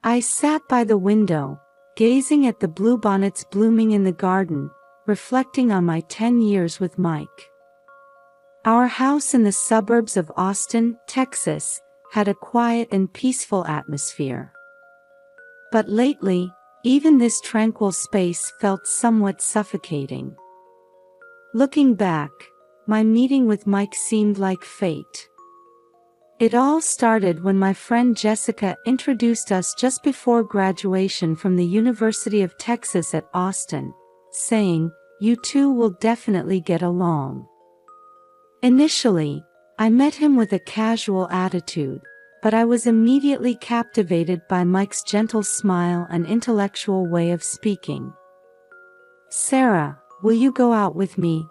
I sat by the window, gazing at the bluebonnets blooming in the garden, reflecting on my 10 years with Mike. Our house in the suburbs of Austin, Texas, had a quiet and peaceful atmosphere. But lately, even this tranquil space felt somewhat suffocating. Looking back, my meeting with Mike seemed like fate. It all started when my friend Jessica introduced us just before graduation from the University of Texas at Austin, saying, "You two will definitely get along." Initially, I met him with a casual attitude, but I was immediately captivated by Mike's gentle smile and intellectual way of speaking. "Sarah, will you go out with me?"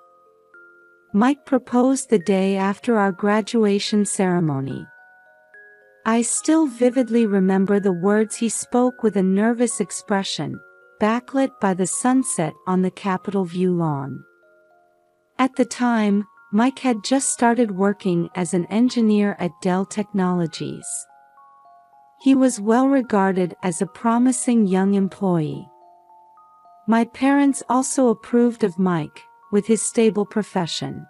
Mike proposed the day after our graduation ceremony. I still vividly remember the words he spoke with a nervous expression, backlit by the sunset on the Capitol View lawn. At the time, Mike had just started working as an engineer at Dell Technologies. He was well regarded as a promising young employee. My parents also approved of Mike, with his stable profession.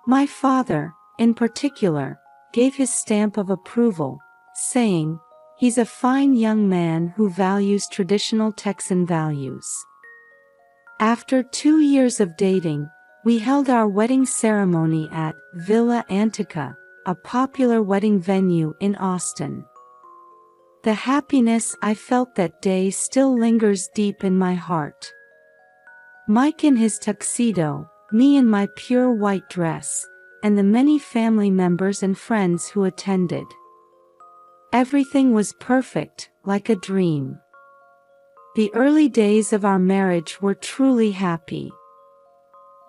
My father, in particular, gave his stamp of approval, saying, "He's a fine young man who values traditional Texan values." After 2 years of dating, we held our wedding ceremony at Villa Antica, a popular wedding venue in Austin. The happiness I felt that day still lingers deep in my heart. Mike in his tuxedo, me in my pure white dress, and the many family members and friends who attended. Everything was perfect, like a dream. The early days of our marriage were truly happy.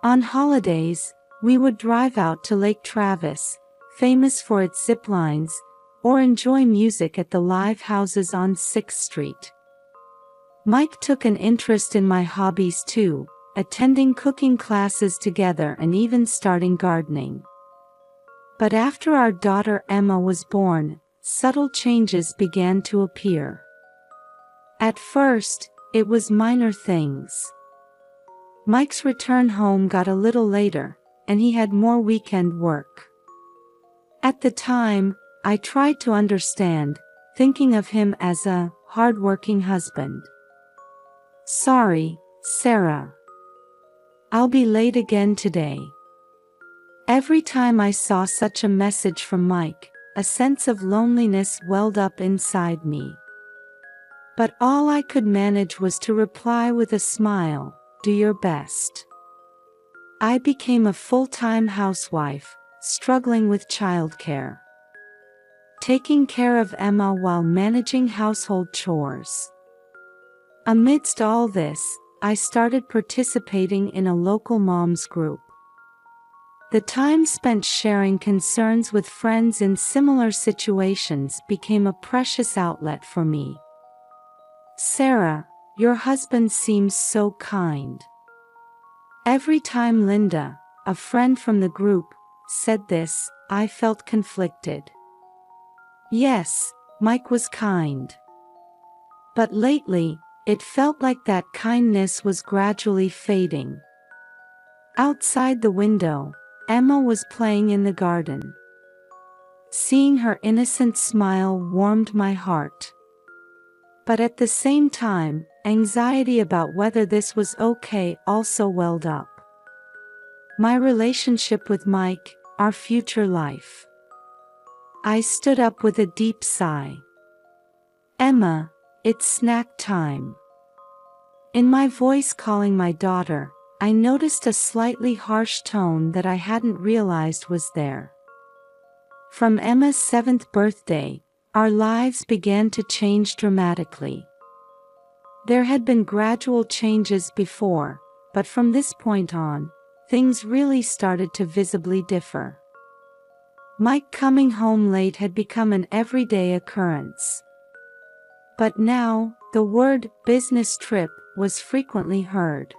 On holidays, we would drive out to Lake Travis, famous for its zip lines, or enjoy music at the live houses on 6th Street. Mike took an interest in my hobbies too, attending cooking classes together and even starting gardening. But after our daughter Emma was born, subtle changes began to appear. At first, it was minor things. Mike's return home got a little later, and he had more weekend work. At the time, I tried to understand, thinking of him as a hard-working husband. "Sorry, Sarah. I'll be late again today." Every time I saw such a message from Mike, a sense of loneliness welled up inside me. But all I could manage was to reply with a smile, "Do your best." I became a full-time housewife, struggling with childcare. Taking care of Emma while managing household chores. Amidst all this, I started participating in a local moms group. The time spent sharing concerns with friends in similar situations became a precious outlet for me. "Sarah, your husband seems so kind." Every time Linda, a friend from the group, said this, I felt conflicted. Yes, Mike was kind. But lately, it felt like that kindness was gradually fading. Outside the window, Emma was playing in the garden. Seeing her innocent smile warmed my heart. But at the same time, anxiety about whether this was okay also welled up. My relationship with Mike, our future life. I stood up with a deep sigh. "Emma, it's snack time." In my voice calling my daughter, I noticed a slightly harsh tone that I hadn't realized was there. From Emma's 7th birthday, our lives began to change dramatically. There had been gradual changes before, but from this point on, things really started to visibly differ. Mike coming home late had become an everyday occurrence. But now, the word business trip was frequently heard.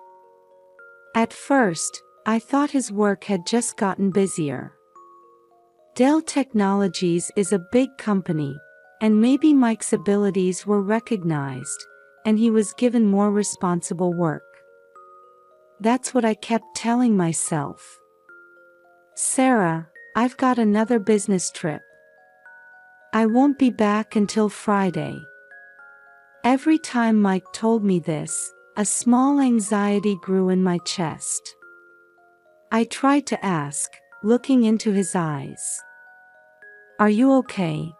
At first, I thought his work had just gotten busier. Dell Technologies is a big company, and maybe Mike's abilities were recognized, and he was given more responsible work. That's what I kept telling myself. Sarah, I've got another business trip. I won't be back until Friday. Every time Mike told me this, a small anxiety grew in my chest. I tried to ask, looking into his eyes. Are you okay?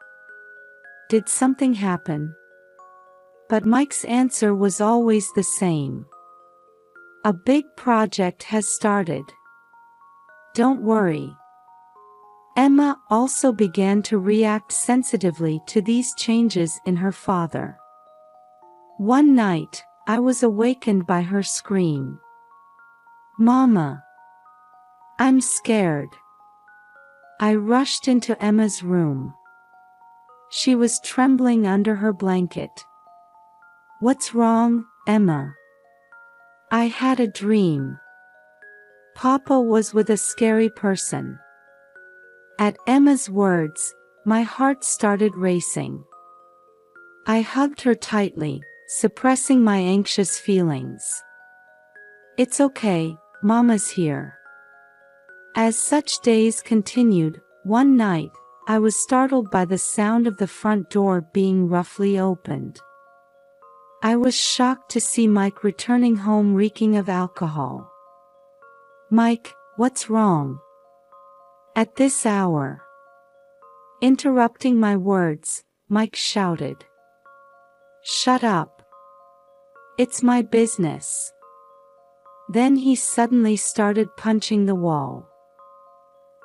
Did something happen? But Mike's answer was always the same. A big project has started. Don't worry. Emma also began to react sensitively to these changes in her father. One night, I was awakened by her scream. Mama! I'm scared. I rushed into Emma's room. She was trembling under her blanket. What's wrong, Emma? I had a dream. Papa was with a scary person. At Emma's words, my heart started racing. I hugged her tightly, suppressing my anxious feelings. It's okay, Mama's here. As such days continued, one night, I was startled by the sound of the front door being roughly opened. I was shocked to see Mike returning home reeking of alcohol. Mike, what's wrong? At this hour? Interrupting my words, Mike shouted. Shut up. It's my business. Then he suddenly started punching the wall.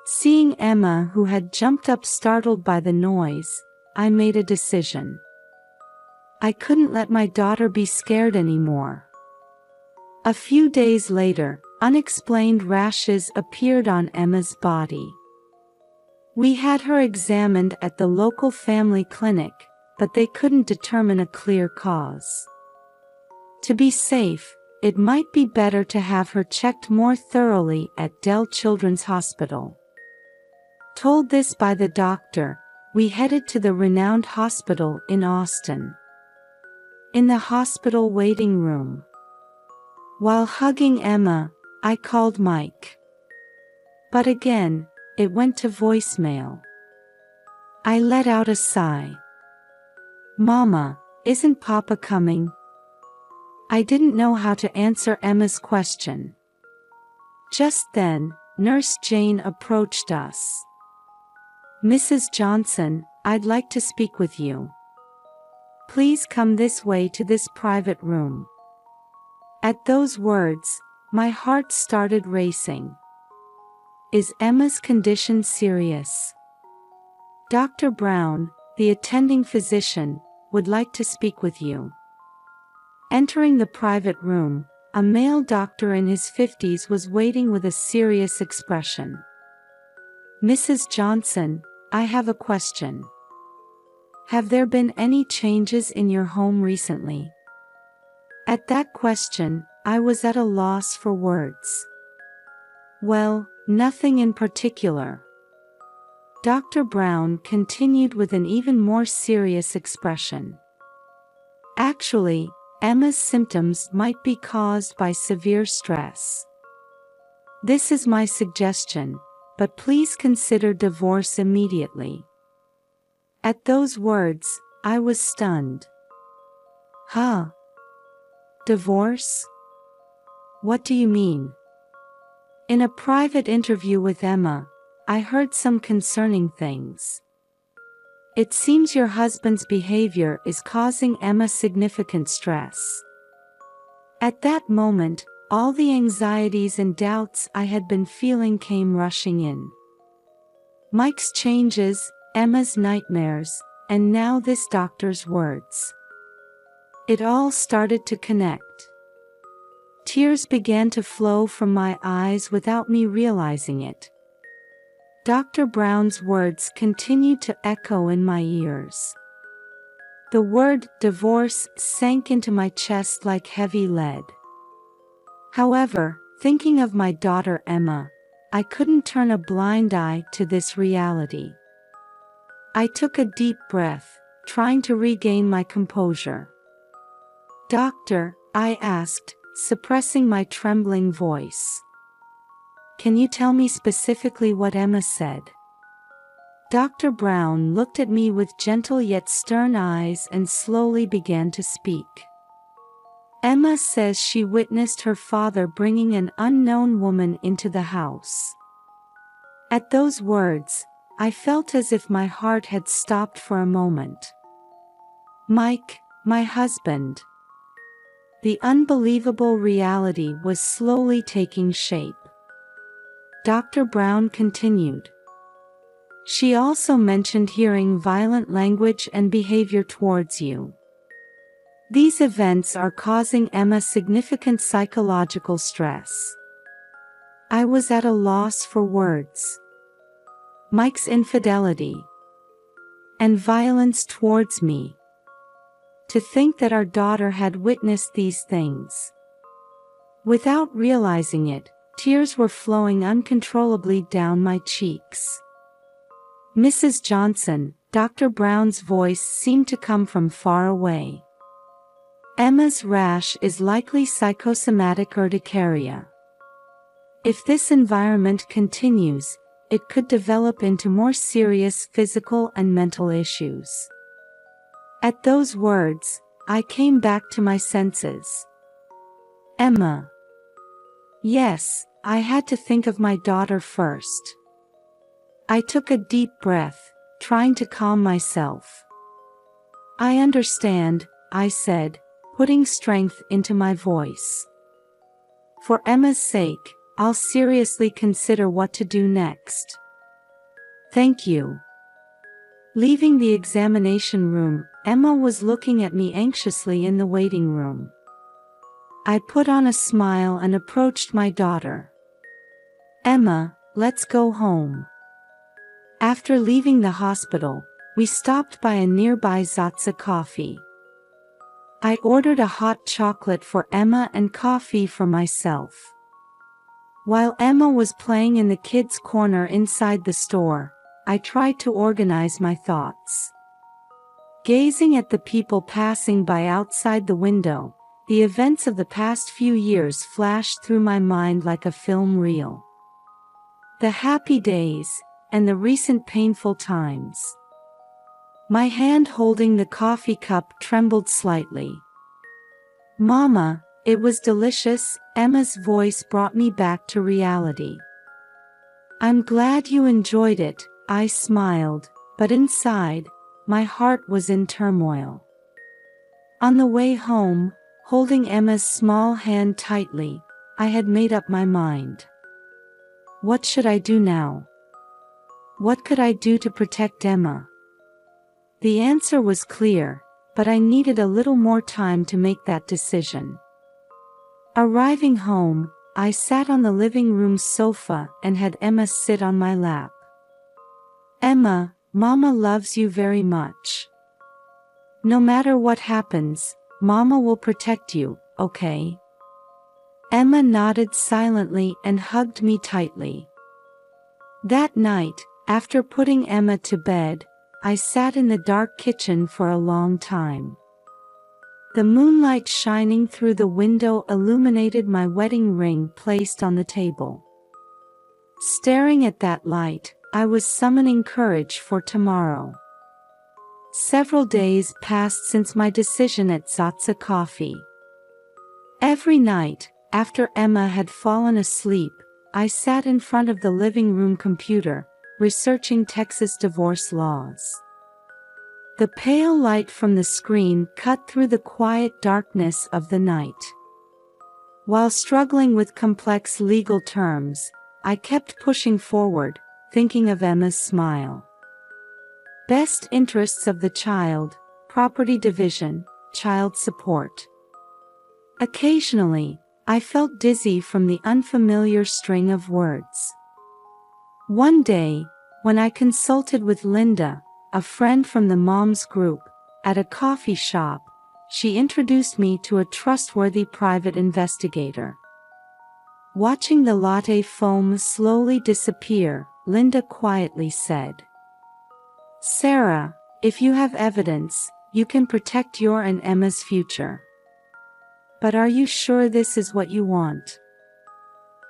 Seeing Emma, who had jumped up startled by the noise, I made a decision. I couldn't let my daughter be scared anymore. A few days later, unexplained rashes appeared on Emma's body. We had her examined at the local family clinic, but they couldn't determine a clear cause. To be safe, it might be better to have her checked more thoroughly at Dell Children's Hospital. Told this by the doctor, we headed to the renowned hospital in Austin. In the hospital waiting room. While hugging Emma, I called Mike. But again, it went to voicemail. I let out a sigh. Mama, isn't Papa coming? I didn't know how to answer Emma's question. Just then, Nurse Jane approached us. Mrs. Johnson, I'd like to speak with you. Please come this way to this private room. At those words, my heart started racing. Is Emma's condition serious? Dr. Brown, the attending physician, would like to speak with you. Entering the private room, a male doctor in his 50s was waiting with a serious expression. Mrs. Johnson, I have a question. Have there been any changes in your home recently? At that question, I was at a loss for words. Well, nothing in particular. Dr. Brown continued with an even more serious expression. Actually, Emma's symptoms might be caused by severe stress. This is my suggestion, but please consider divorce immediately. At those words, I was stunned. Huh? Divorce? What do you mean? In a private interview with Emma, I heard some concerning things. It seems your husband's behavior is causing Emma significant stress. At that moment, all the anxieties and doubts I had been feeling came rushing in. Mike's changes, Emma's nightmares, and now this doctor's words. It all started to connect. Tears began to flow from my eyes without me realizing it. Dr. Brown's words continued to echo in my ears. The word divorce sank into my chest like heavy lead. However, thinking of my daughter Emma, I couldn't turn a blind eye to this reality. I took a deep breath, trying to regain my composure. "Doctor," I asked, suppressing my trembling voice. "Can you tell me specifically what Emma said?" Dr. Brown looked at me with gentle yet stern eyes and slowly began to speak. "Emma says she witnessed her father bringing an unknown woman into the house." At those words, I felt as if my heart had stopped for a moment. Mike, my husband. The unbelievable reality was slowly taking shape. Dr. Brown continued. "She also mentioned hearing violent language and behavior towards you. These events are causing Emma significant psychological stress." I was at a loss for words. Mike's infidelity and violence towards me. To think that our daughter had witnessed these things. Without realizing it, tears were flowing uncontrollably down my cheeks. "Mrs. Johnson," Dr. Brown's voice seemed to come from far away. "Emma's rash is likely psychosomatic urticaria. If this environment continues, it could develop into more serious physical and mental issues." At those words, I came back to my senses. Emma. Yes, I had to think of my daughter first. I took a deep breath, trying to calm myself. "I understand," I said, putting strength into my voice. "For Emma's sake, I'll seriously consider what to do next. Thank you." Leaving the examination room, Emma was looking at me anxiously in the waiting room. I put on a smile and approached my daughter. "Emma, let's go home." After leaving the hospital, we stopped by a nearby Zatsa coffee. I ordered a hot chocolate for Emma and coffee for myself. While Emma was playing in the kids' corner inside the store, I tried to organize my thoughts. Gazing at the people passing by outside the window, the events of the past few years flashed through my mind like a film reel. The happy days, and the recent painful times. My hand holding the coffee cup trembled slightly. "Mama, it was delicious," Emma's voice brought me back to reality. "I'm glad you enjoyed it," I smiled, but inside, my heart was in turmoil. On the way home, holding Emma's small hand tightly, I had made up my mind. What should I do now? What could I do to protect Emma? The answer was clear, but I needed a little more time to make that decision. Arriving home, I sat on the living room sofa and had Emma sit on my lap. "Emma, Mama loves you very much. No matter what happens, Mama will protect you, okay?" Emma nodded silently and hugged me tightly. That night, after putting Emma to bed, I sat in the dark kitchen for a long time. The moonlight shining through the window illuminated my wedding ring placed on the table. Staring at that light, I was summoning courage for tomorrow. Several days passed since my decision at Zatsa Coffee. Every night, after Emma had fallen asleep, I sat in front of the living room computer, researching Texas divorce laws. The pale light from the screen cut through the quiet darkness of the night. While struggling with complex legal terms, I kept pushing forward, thinking of Emma's smile. Best interests of the child, property division, child support. Occasionally, I felt dizzy from the unfamiliar string of words. One day, when I consulted with Linda, a friend from the Moms Group, at a coffee shop, she introduced me to a trustworthy private investigator. Watching the latte foam slowly disappear, Linda quietly said, "Sarah, If you have evidence, you can protect your and Emma's future. But are you sure this is what you want?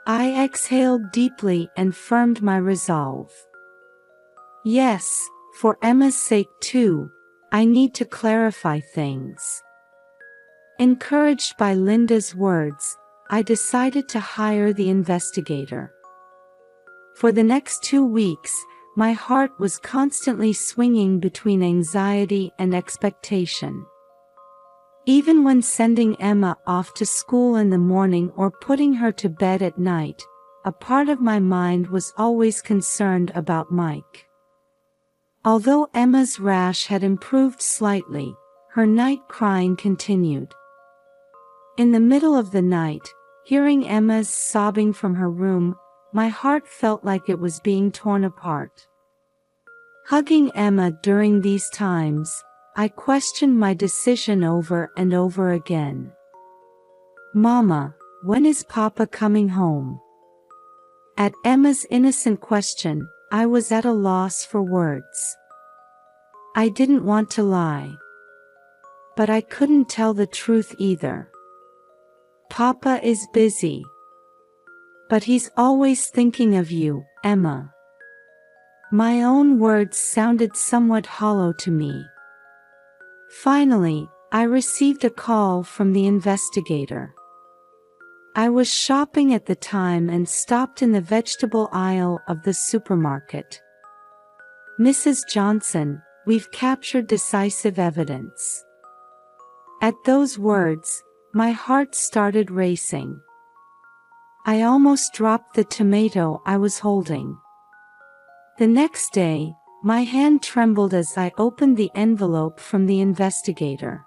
I exhaled deeply and firmed my resolve. Yes, for Emma's sake too, I need to clarify things. Encouraged by Linda's words, I decided to hire the investigator. For the next 2 weeks, my heart was constantly swinging between anxiety and expectation. Even when sending Emma off to school in the morning or putting her to bed at night, a part of my mind was always concerned about Mike. Although Emma's rash had improved slightly, her night crying continued. In the middle of the night, hearing Emma's sobbing from her room, my heart felt like it was being torn apart. Hugging Emma during these times, I questioned my decision over and over again. "Mama, when is Papa coming home?" At Emma's innocent question, I was at a loss for words. I didn't want to lie. But I couldn't tell the truth either. "Papa is busy. But he's always thinking of you, Emma." My own words sounded somewhat hollow to me. Finally, I received a call from the investigator. I was shopping at the time and stopped in the vegetable aisle of the supermarket. "Mrs. Johnson, we've captured decisive evidence." At those words, my heart started racing. I almost dropped the tomato I was holding. The next day, my hand trembled as I opened the envelope from the investigator.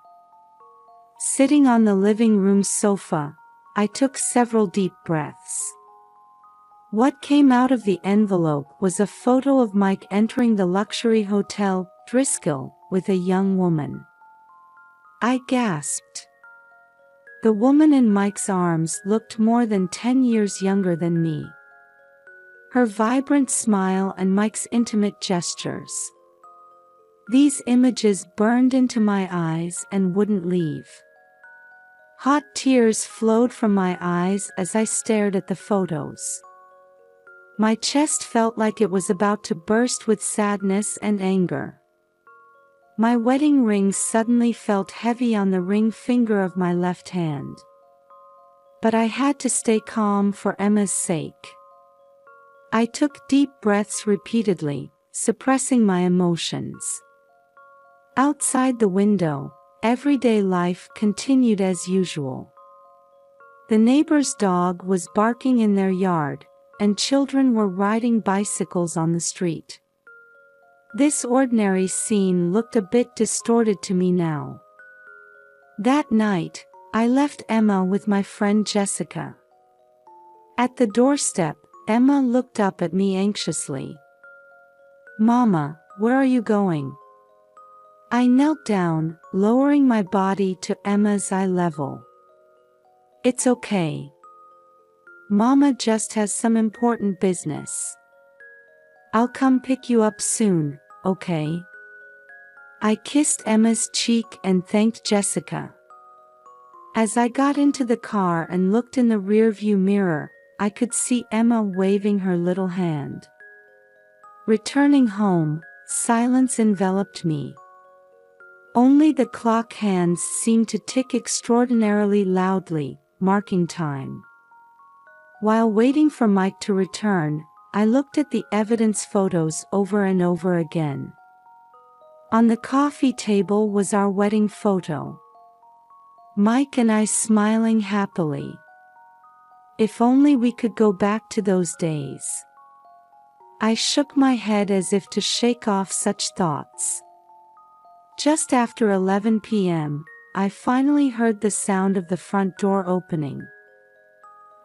Sitting on the living room sofa, I took several deep breaths. What came out of the envelope was a photo of Mike entering the luxury hotel, Driscoll, with a young woman. I gasped. The woman in Mike's arms looked more than 10 years younger than me. Her vibrant smile and Mike's intimate gestures. These images burned into my eyes and wouldn't leave. Hot tears flowed from my eyes as I stared at the photos. My chest felt like it was about to burst with sadness and anger. My wedding ring suddenly felt heavy on the ring finger of my left hand. But I had to stay calm for Emma's sake. I took deep breaths repeatedly, suppressing my emotions. Outside the window, everyday life continued as usual. The neighbor's dog was barking in their yard, and children were riding bicycles on the street. This ordinary scene looked a bit distorted to me now. That night, I left Emma with my friend Jessica. At the doorstep, Emma looked up at me anxiously. "Mama, where are you going?" I knelt down, lowering my body to Emma's eye level. "It's okay. Mama just has some important business. I'll come pick you up soon, okay?" I kissed Emma's cheek and thanked Jessica. As I got into the car and looked in the rearview mirror, I could see Emma waving her little hand. Returning home, silence enveloped me. Only the clock hands seemed to tick extraordinarily loudly, marking time. While waiting for Mike to return, I looked at the evidence photos over and over again. On the coffee table was our wedding photo. Mike and I smiling happily. If only we could go back to those days. I shook my head as if to shake off such thoughts. Just after 11 p.m., I finally heard the sound of the front door opening.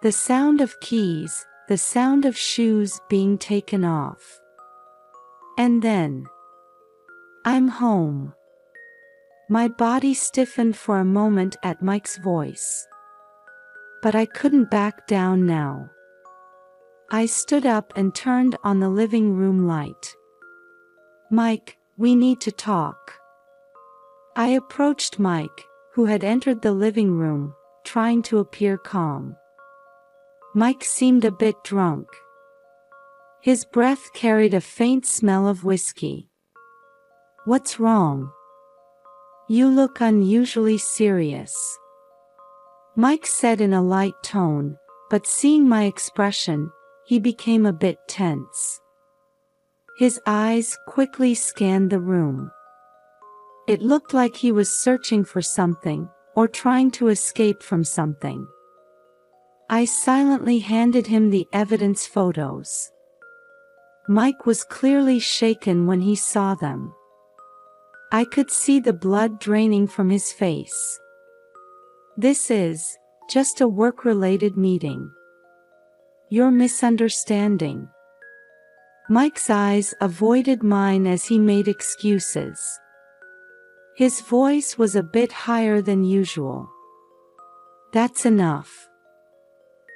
The sound of keys, the sound of shoes being taken off. And then, "I'm home." My body stiffened for a moment at Mike's voice. But I couldn't back down now. I stood up and turned on the living room light. "Mike, We need to talk. I approached Mike, who had entered the living room, trying to appear calm. Mike seemed a bit drunk. His breath carried a faint smell of whiskey. "What's wrong? You look unusually serious," Mike said in a light tone, but seeing my expression, he became a bit tense. His eyes quickly scanned the room. It looked like he was searching for something, or trying to escape from something. I silently handed him the evidence photos. Mike was clearly shaken when he saw them. I could see the blood draining from his face. "This is just a work-related meeting. You're misunderstanding." Mike's eyes avoided mine as he made excuses. His voice was a bit higher than usual. "That's enough.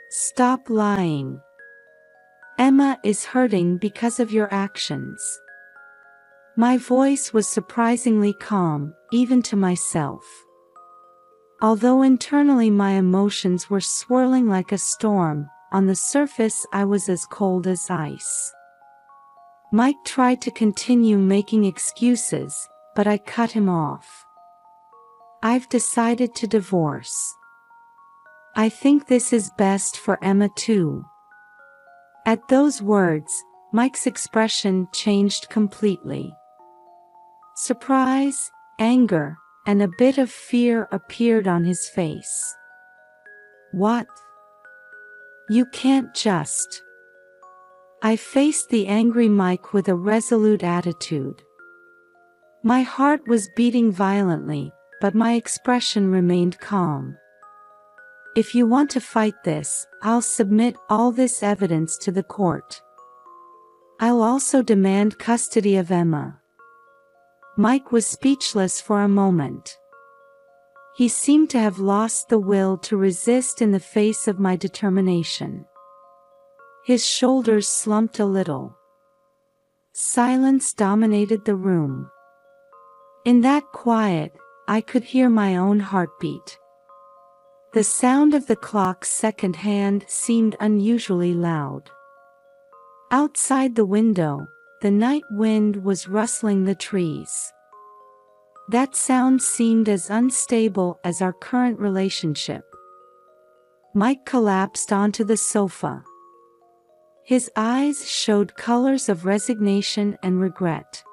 Stop lying. Emma is hurting because of your actions." My voice was surprisingly calm, even to myself. Although internally my emotions were swirling like a storm, on the surface I was as cold as ice. Mike tried to continue making excuses, but I cut him off. "I've decided to divorce. I think this is best for Emma too." At those words, Mike's expression changed completely. Surprise, anger, and a bit of fear appeared on his face. "What? You can't just..." I faced the angry Mike with a resolute attitude. My heart was beating violently, but my expression remained calm. "If you want to fight this, I'll submit all this evidence to the court. I'll also demand custody of Emma." Mike was speechless for a moment. He seemed to have lost the will to resist in the face of my determination. His shoulders slumped a little. Silence dominated the room. In that quiet, I could hear my own heartbeat. The sound of the clock's second hand seemed unusually loud. Outside the window, the night wind was rustling the trees. That sound seemed as unstable as our current relationship. Mike collapsed onto the sofa. His eyes showed colors of resignation and regret.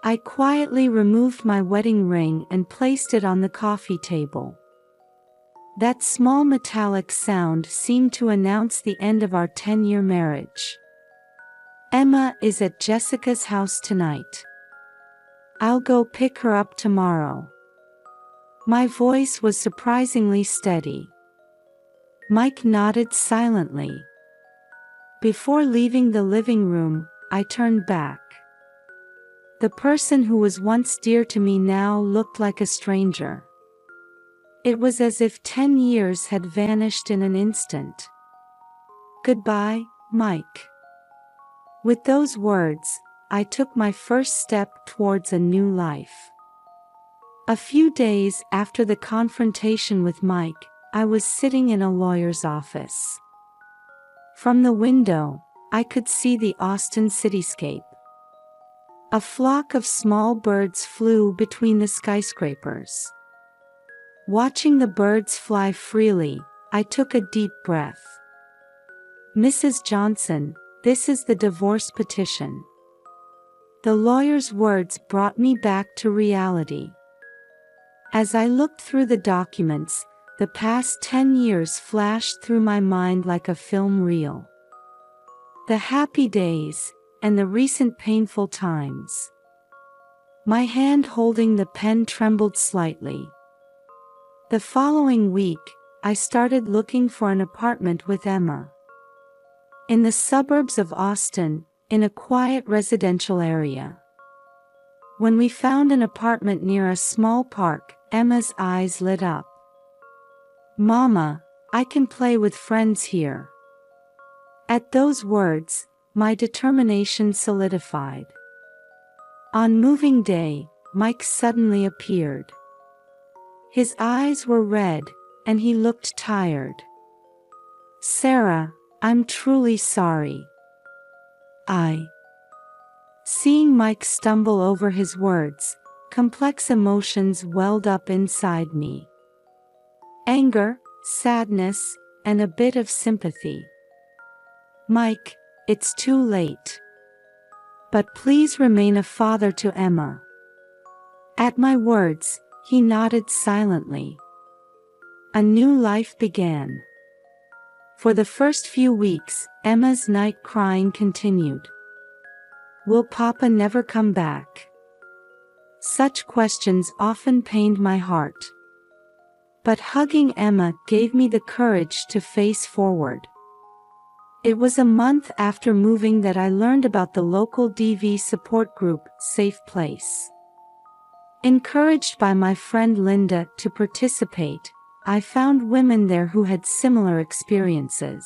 I quietly removed my wedding ring and placed it on the coffee table. That small metallic sound seemed to announce the end of our 10-year marriage. "Emma is at Jessica's house tonight. I'll go pick her up tomorrow." My voice was surprisingly steady. Mike nodded silently. Before leaving the living room, I turned back. The person who was once dear to me now looked like a stranger. It was as if 10 years had vanished in an instant. "Goodbye, Mike." With those words, I took my first step towards a new life. A few days after the confrontation with Mike, I was sitting in a lawyer's office. From the window, I could see the Austin cityscape. A flock of small birds flew between the skyscrapers. Watching the birds fly freely, I took a deep breath. "Mrs. Johnson, this is the divorce petition." The lawyer's words brought me back to reality. As I looked through the documents, the past 10 years flashed through my mind like a film reel. The happy days, and the recent painful times. My hand holding the pen trembled slightly. The following week, I started looking for an apartment with Emma. In the suburbs of Austin, in a quiet residential area. When we found an apartment near a small park, Emma's eyes lit up. "Mama, I can play with friends here." At those words, my determination solidified. On moving day, Mike suddenly appeared. His eyes were red, and he looked tired. "Sarah, I'm truly sorry. Seeing Mike stumble over his words, complex emotions welled up inside me. Anger, sadness, and a bit of sympathy. "Mike, it's too late. But please remain a father to Emma." At my words, he nodded silently. A new life began. For the first few weeks, Emma's night crying continued. Will Papa never come back? Such questions often pained my heart. But hugging Emma gave me the courage to face forward. It was a month after moving that I learned about the local DV support group, Safe Place. Encouraged by my friend Linda to participate, I found women there who had similar experiences.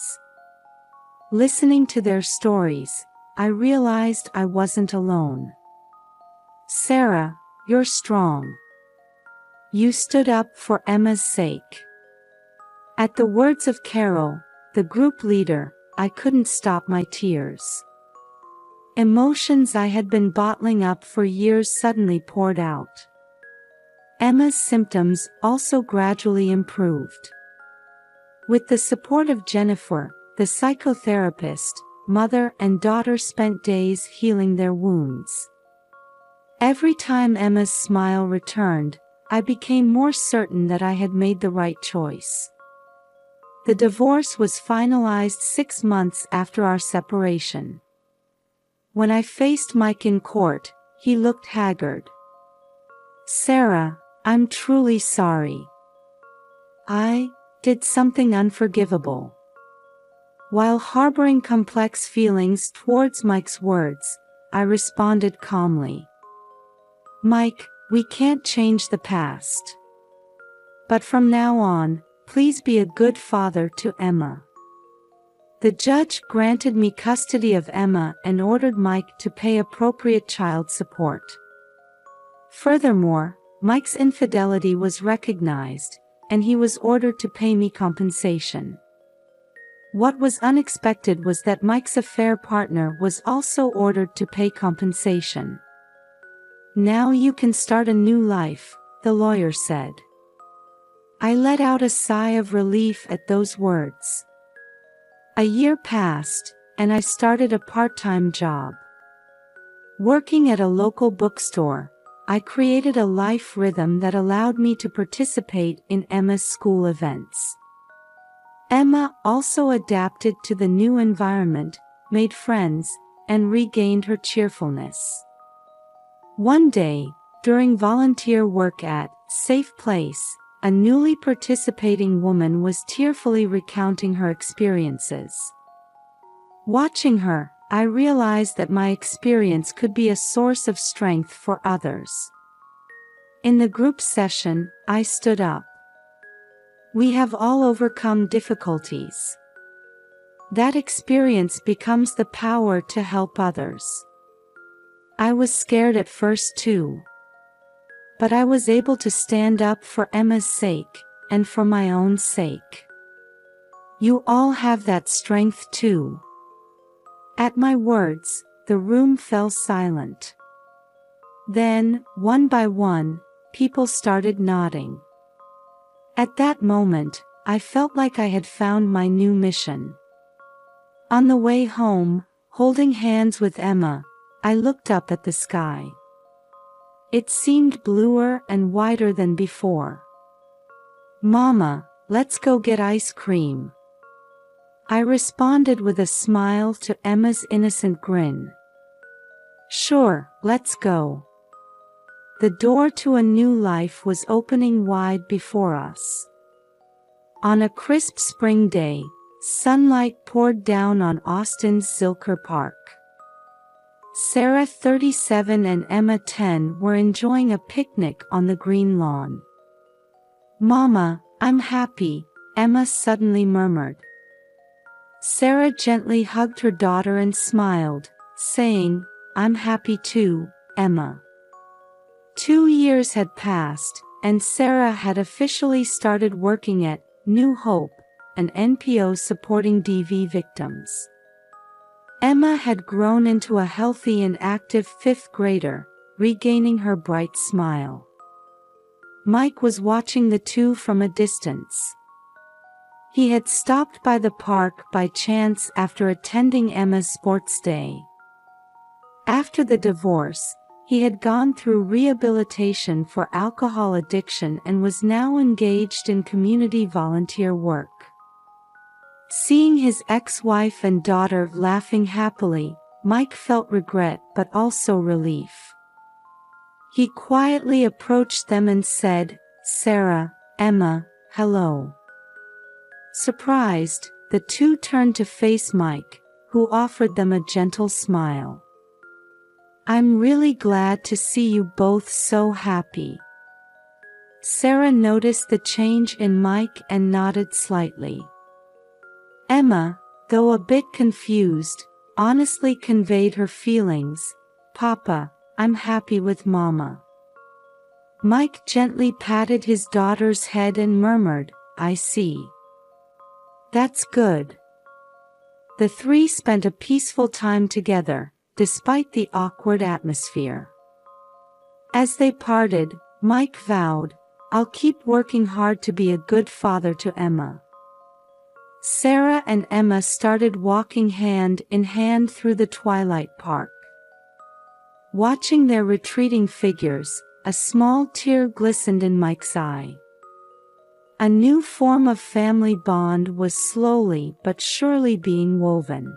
Listening to their stories, I realized I wasn't alone. "Sarah, you're strong. You stood up for Emma's sake." At the words of Carol, the group leader, I couldn't stop my tears. Emotions I had been bottling up for years suddenly poured out. Emma's symptoms also gradually improved. With the support of Jennifer, the psychotherapist, mother and daughter spent days healing their wounds. Every time Emma's smile returned, I became more certain that I had made the right choice. The divorce was finalized 6 months after our separation. When I faced Mike in court, he looked haggard. "Sarah, I'm truly sorry. I did something unforgivable." While harboring complex feelings towards Mike's words, I responded calmly. "Mike, we can't change the past. But from now on, please be a good father to Emma." The judge granted me custody of Emma and ordered Mike to pay appropriate child support. Furthermore, Mike's infidelity was recognized, and he was ordered to pay me compensation. What was unexpected was that Mike's affair partner was also ordered to pay compensation. "Now you can start a new life," the lawyer said. I let out a sigh of relief at those words. A year passed, and I started a part-time job. Working at a local bookstore, I created a life rhythm that allowed me to participate in Emma's school events. Emma also adapted to the new environment, made friends, and regained her cheerfulness. One day, during volunteer work at Safe Place, a newly participating woman was tearfully recounting her experiences. Watching her, I realized that my experience could be a source of strength for others. In the group session, I stood up. "We have all overcome difficulties. That experience becomes the power to help others." I was scared at first too. But I was able to stand up for Emma's sake, and for my own sake. You all have that strength too. At my words, the room fell silent. Then, one by one, people started nodding. At that moment, I felt like I had found my new mission. On the way home, holding hands with Emma, I looked up at the sky. It seemed bluer and wider than before. "Mama, let's go get ice cream." I responded with a smile to Emma's innocent grin. "Sure, let's go." The door to a new life was opening wide before us. On a crisp spring day, sunlight poured down on Austin's Zilker Park. Sarah, 37, and Emma, 10, were enjoying a picnic on the green lawn. "Mama, I'm happy," Emma suddenly murmured. Sarah gently hugged her daughter and smiled, saying, "I'm happy too, Emma. 2 years had passed, and Sarah had officially started working at New Hope, an NPO supporting DV victims. Emma had grown into a healthy and active fifth grader, regaining her bright smile. Mike was watching the two from a distance. He had stopped by the park by chance after attending Emma's sports day. After the divorce, he had gone through rehabilitation for alcohol addiction and was now engaged in community volunteer work. Seeing his ex-wife and daughter laughing happily, Mike felt regret but also relief. He quietly approached them and said, "Sarah, Emma, hello." Surprised, the two turned to face Mike, who offered them a gentle smile. "I'm really glad to see you both so happy." Sarah noticed the change in Mike and nodded slightly. Emma, though a bit confused, honestly conveyed her feelings. "Papa, I'm happy with Mama." Mike gently patted his daughter's head and murmured, "I see. That's good." The three spent a peaceful time together, despite the awkward atmosphere. As they parted, Mike vowed, "I'll keep working hard to be a good father to Emma." Sarah and Emma started walking hand in hand through the twilight park. Watching their retreating figures, a small tear glistened in Mike's eye. A new form of family bond was slowly but surely being woven.